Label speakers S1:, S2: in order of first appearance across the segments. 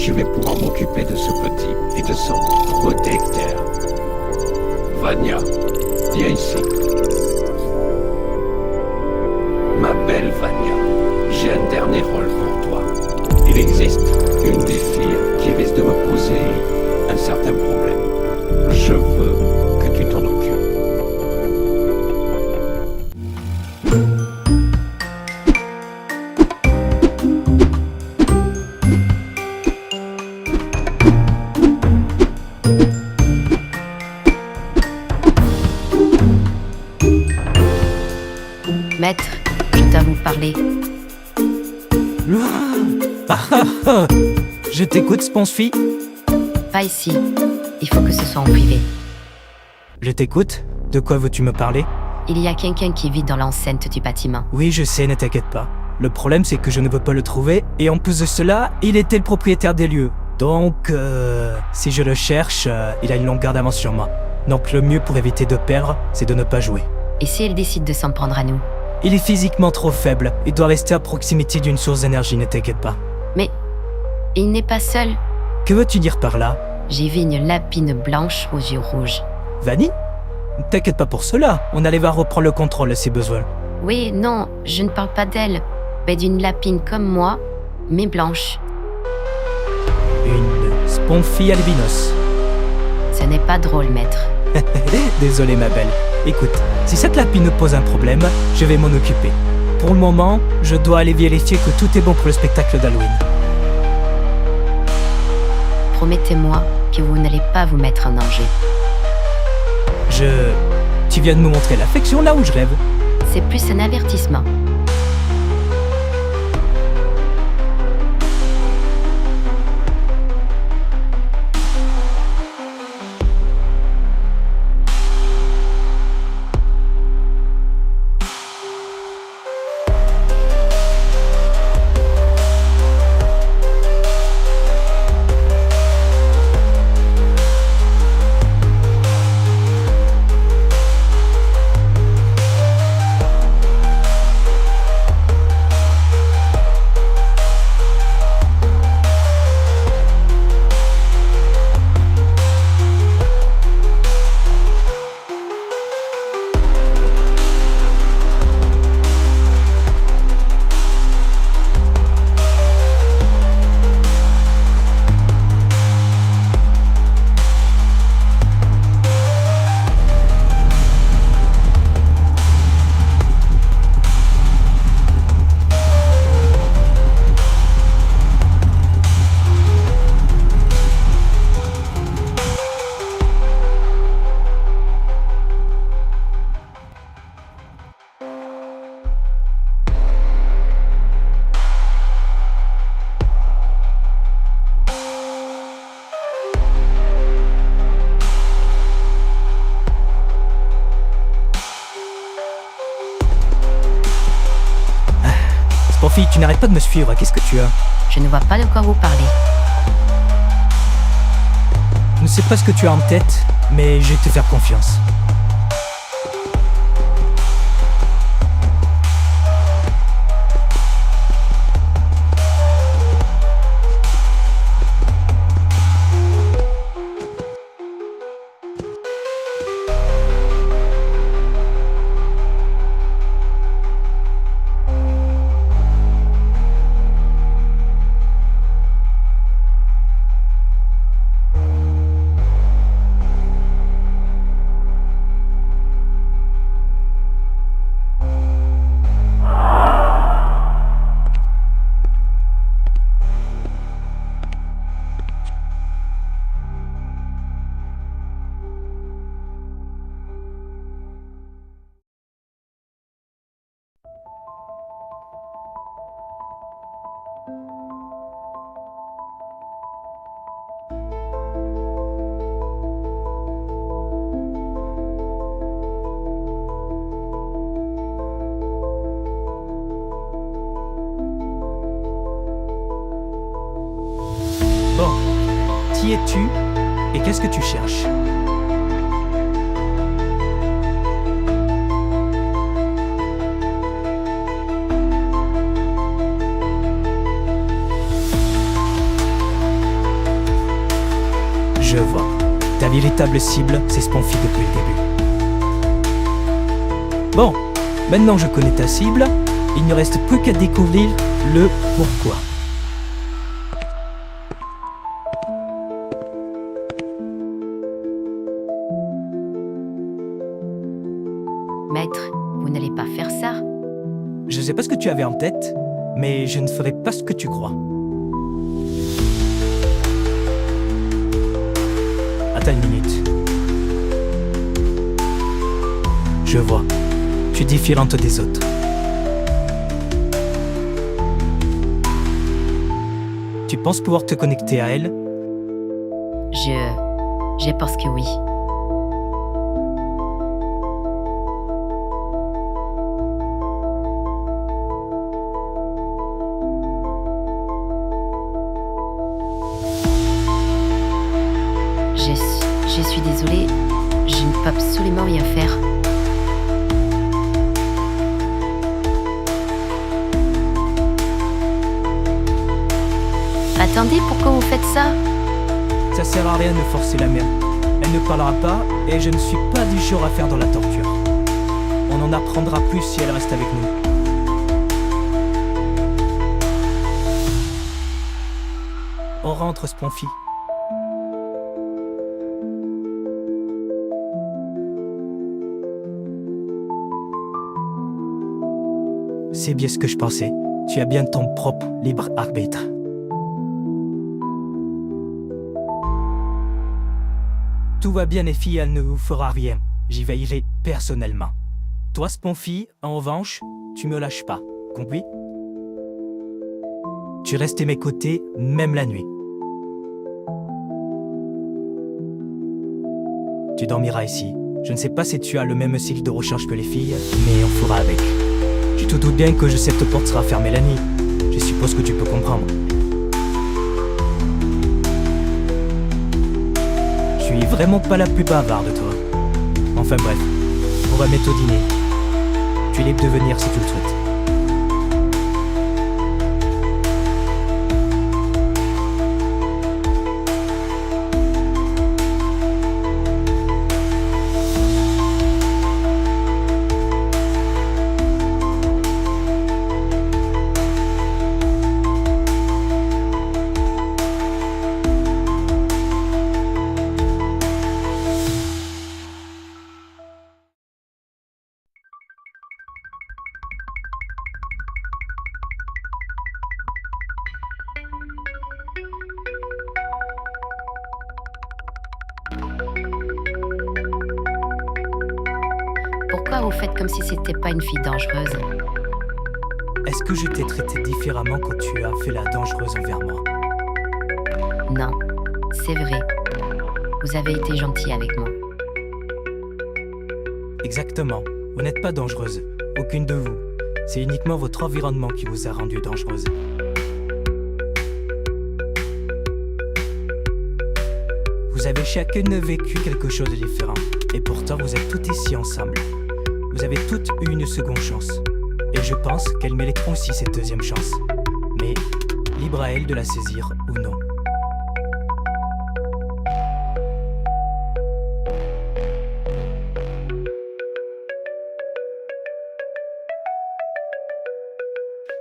S1: Je vais pouvoir m'occuper de ce petit et de son protecteur. Vania, viens ici. Ma belle Vania, j'ai un dernier rôle pour toi. Il existe une des filles qui risque de me poser un certain problème. Je veux que tu t'en occupes.
S2: Maître, je dois vous parler.
S3: Je t'écoute, Sponge-Fille.
S2: Pas ici. Il faut que ce soit en privé.
S3: Je t'écoute. De quoi veux-tu me parler?
S2: Il y a quelqu'un qui vit dans l'enceinte du bâtiment.
S3: Oui, je sais, ne t'inquiète pas. Le problème, c'est que je ne veux pas le trouver, et en plus de cela, il était le propriétaire des lieux. Donc, si je le cherche, il a une longueur d'avance sur moi. Donc le mieux pour éviter de perdre, c'est de ne pas jouer.
S2: Et si elle décide de s'en prendre à nous?
S3: Il est physiquement trop faible, il doit rester à proximité d'une source d'énergie, ne t'inquiète pas.
S2: Mais il n'est pas seul.
S3: Que veux-tu dire par là?
S2: J'ai vu une lapine blanche aux yeux rouges.
S3: Vanny? Ne t'inquiète pas pour cela, on allait va reprendre le contrôle si besoin.
S2: Oui, non, je ne parle pas d'elle, mais d'une lapine comme moi, mais blanche.
S3: Une Sponge-Fille albinos.
S2: Ce n'est pas drôle, maître.
S3: Désolé ma belle. Écoute, si cette lapine pose un problème, je vais m'en occuper. Pour le moment, je dois aller vérifier que tout est bon pour le spectacle d'Halloween.
S2: Promettez-moi que vous n'allez pas vous mettre en danger.
S3: Tu viens de me montrer l'affection là où je rêve.
S2: C'est plus un avertissement.
S3: Sponge-Fille, tu n'arrêtes pas de me suivre, qu'est-ce que tu as?
S2: Je ne vois pas de quoi vous parlez.
S3: Je ne sais pas ce que tu as en tête, mais je vais te faire confiance. Bon, qui es-tu et qu'est-ce que tu cherches? Je vois. Ta véritable cible, c'est Sponfy depuis le début. Bon, maintenant je connais ta cible, il ne reste plus qu'à découvrir le pourquoi.
S2: Maître, vous n'allez pas faire ça?
S3: Je sais pas ce que tu avais en tête, mais je ne ferai pas ce que tu crois. Attends une minute. Je vois. Tu es différente des autres. Tu penses pouvoir te connecter à elle?
S2: Je pense que oui. Je suis désolée, je ne peux absolument rien faire. Attendez, pourquoi vous faites ça?
S3: Ça sert à rien de forcer la mère. Elle ne parlera pas et je ne suis pas du genre à faire dans la torture. On en apprendra plus si elle reste avec nous. On rentre, Sponfy. C'est bien ce que je pensais. Tu as bien ton propre libre arbitre. Tout va bien, les filles, elle ne vous fera rien. J'y veillerai personnellement. Toi, Sponfy, en revanche, tu me lâches pas. Compris? Tu restes à mes côtés, même la nuit. Tu dormiras ici. Je ne sais pas si tu as le même cycle de recharge que les filles, mais on fera avec. Tu te doutes bien que cette porte sera fermée la nuit. Je suppose que tu peux comprendre. Je suis vraiment pas la plus bavarde, toi. Enfin bref, on va mettre au dîner. Tu es libre de venir si tu le souhaites.
S2: Pourquoi vous faites comme si c'était pas une fille dangereuse?
S3: Est-ce que je t'ai traité différemment quand tu as fait la dangereuse envers moi?
S2: Non, c'est vrai. Vous avez été gentil avec moi.
S3: Exactement. Vous n'êtes pas dangereuse. Aucune de vous. C'est uniquement votre environnement qui vous a rendu dangereuse. Vous avez chacune vécu quelque chose de différent. Et pourtant, vous êtes toutes ici ensemble. Vous avez toutes eu une seconde chance. Et je pense qu'elles mériteront aussi cette deuxième chance. Mais libre à elles de la saisir ou non.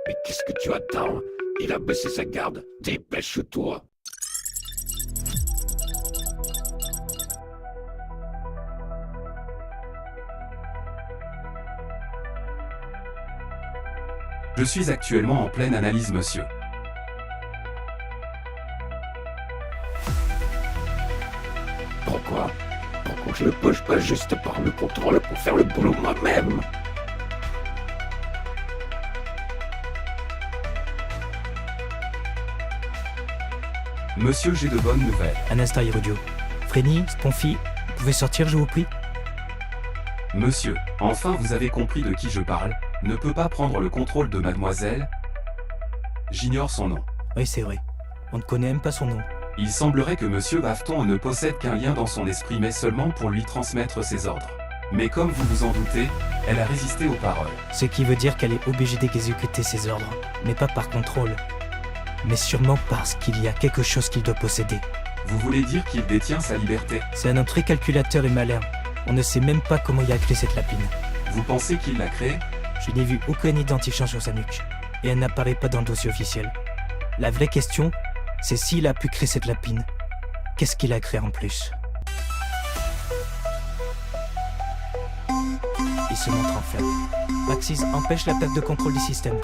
S1: Mais qu'est-ce que tu attends? Il a baissé sa garde. Dépêche-toi.
S4: Je suis actuellement en pleine analyse, monsieur.
S1: Pourquoi je ne peux pas juste prendre le contrôle pour faire le boulot moi-même?
S4: Monsieur, j'ai de bonnes nouvelles.
S3: Un instant, Hirudio. Freddy, Sponfy, vous pouvez sortir, je vous prie?
S4: Monsieur, enfin vous avez compris de qui je parle. Ne peut pas prendre le contrôle de mademoiselle. J'ignore son nom.
S3: Oui, c'est vrai. On ne connaît même pas son nom.
S4: Il semblerait que monsieur Bafton ne possède qu'un lien dans son esprit, mais seulement pour lui transmettre ses ordres. Mais comme vous vous en doutez, elle a résisté aux paroles.
S3: Ce qui veut dire qu'elle est obligée d'exécuter ses ordres, mais pas par contrôle. Mais sûrement parce qu'il y a quelque chose qu'il doit posséder.
S4: Vous voulez dire qu'il détient sa liberté?
S3: C'est un entrée calculateur et malin. On ne sait même pas comment il a créé cette lapine.
S4: Vous pensez qu'il l'a créée?
S3: Je n'ai vu aucun identifiant sur sa nuque. Et elle n'apparaît pas dans le dossier officiel. La vraie question, c'est s'il a pu créer cette lapine. Qu'est-ce qu'il a créé en plus? Il se montre en fait. Maxis empêche la perte de contrôle du système.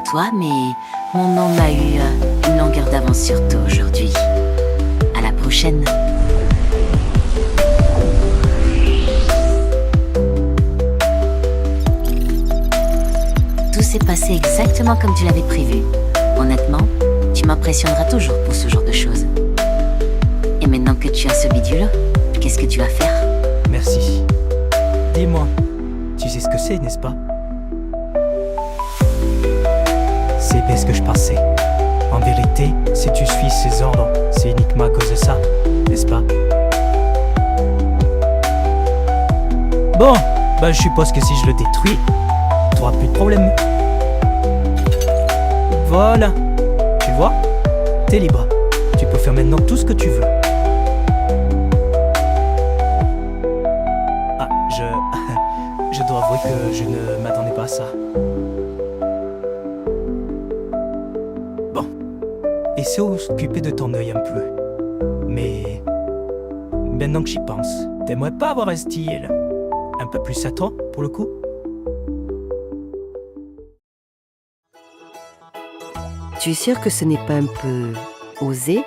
S2: toi, mais mon homme a eu une longueur d'avance sur toi aujourd'hui. À la prochaine. Tout s'est passé exactement comme tu l'avais prévu. Honnêtement, tu m'impressionneras toujours pour ce genre de choses. Et maintenant que tu as ce bidule, qu'est-ce que tu vas faire?
S3: Merci. Dis-moi, tu sais ce que c'est, n'est-ce pas? C'est bien ce que je pensais. En vérité, si tu suis ses ordres, c'est uniquement à cause de ça, n'est-ce pas? Bon, bah je suppose que si je le détruis, t'auras plus de problème. Voilà. Tu vois? T'es libre. Tu peux faire maintenant tout ce que tu veux. Ah, je dois avouer que je ne m'attendais pas à ça. Bon. Essaie de s'occuper de ton œil un peu. Mais maintenant que j'y pense, t'aimerais pas avoir un style un peu plus à toi, pour le coup?
S5: Tu es sûr que ce n'est pas un peu osé?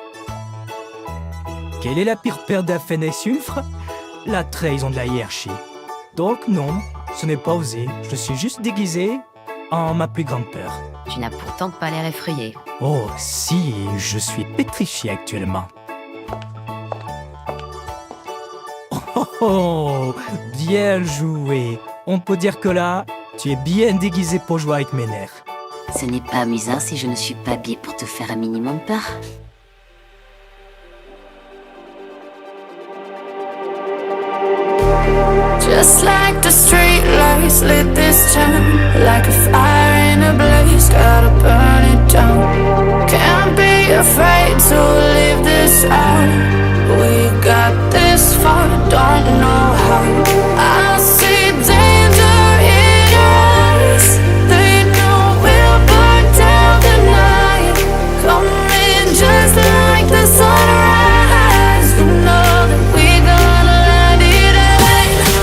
S3: Quelle est la pire perte d'Afen et Sulfre? La trahison de la hiérarchie. Donc non, ce n'est pas osé. Je suis juste déguisé en ma plus grande peur.
S2: Tu n'as pourtant pas l'air effrayé.
S3: Oh, si, je suis pétrifié actuellement. Oh, bien joué. On peut dire que là, tu es bien déguisé pour jouer avec mes nerfs.
S2: Ce n'est pas amusant si je ne suis pas habillée pour te faire un minimum peur.
S6: Just like the street lights lit this town, like a fire in a blaze, gotta burn it down. Can't be afraid to leave this out. We got this far, don't know how. I see danger in your eyes. They know we'll burn down the night. Coming just like the sunrise. You know that we're gonna light it up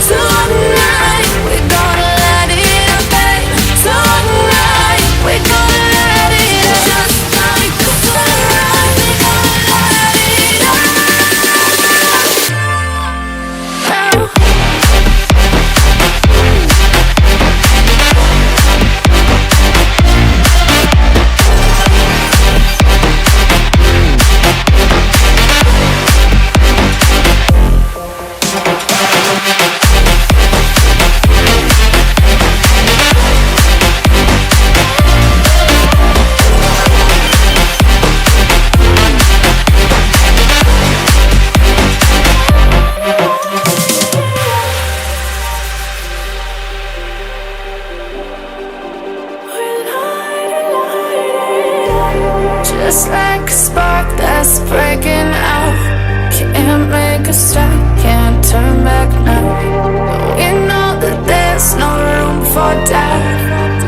S6: tonight. We're gonna light it up tonight. We're gonna light it up just like the sunrise. We're gonna light it up now. Just like a spark that's breaking out. Can't make a stop, can't turn back now. We know that there's no room for doubt.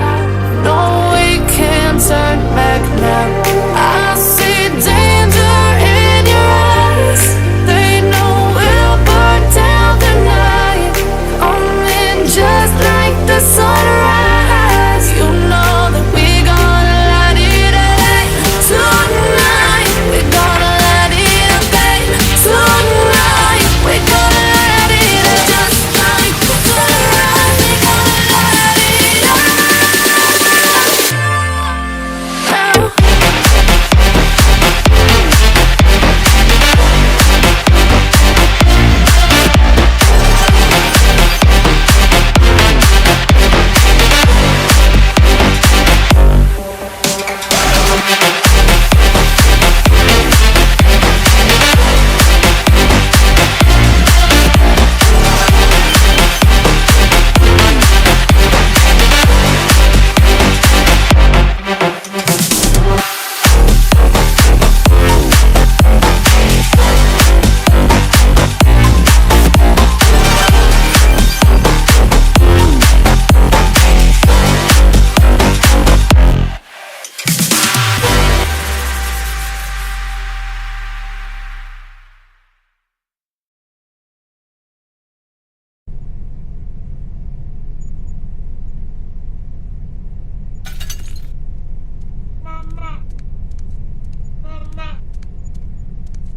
S6: No, we can't turn back now. I see danger in your eyes. They know we'll burn down the night. Coming just like the sunrise. You know that we're gonna light it up tonight. We're gonna light it up tonight. We're gonna light it up just like the sunrise. We're gonna light it up now.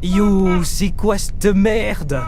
S3: Yo, c'est quoi cette merde?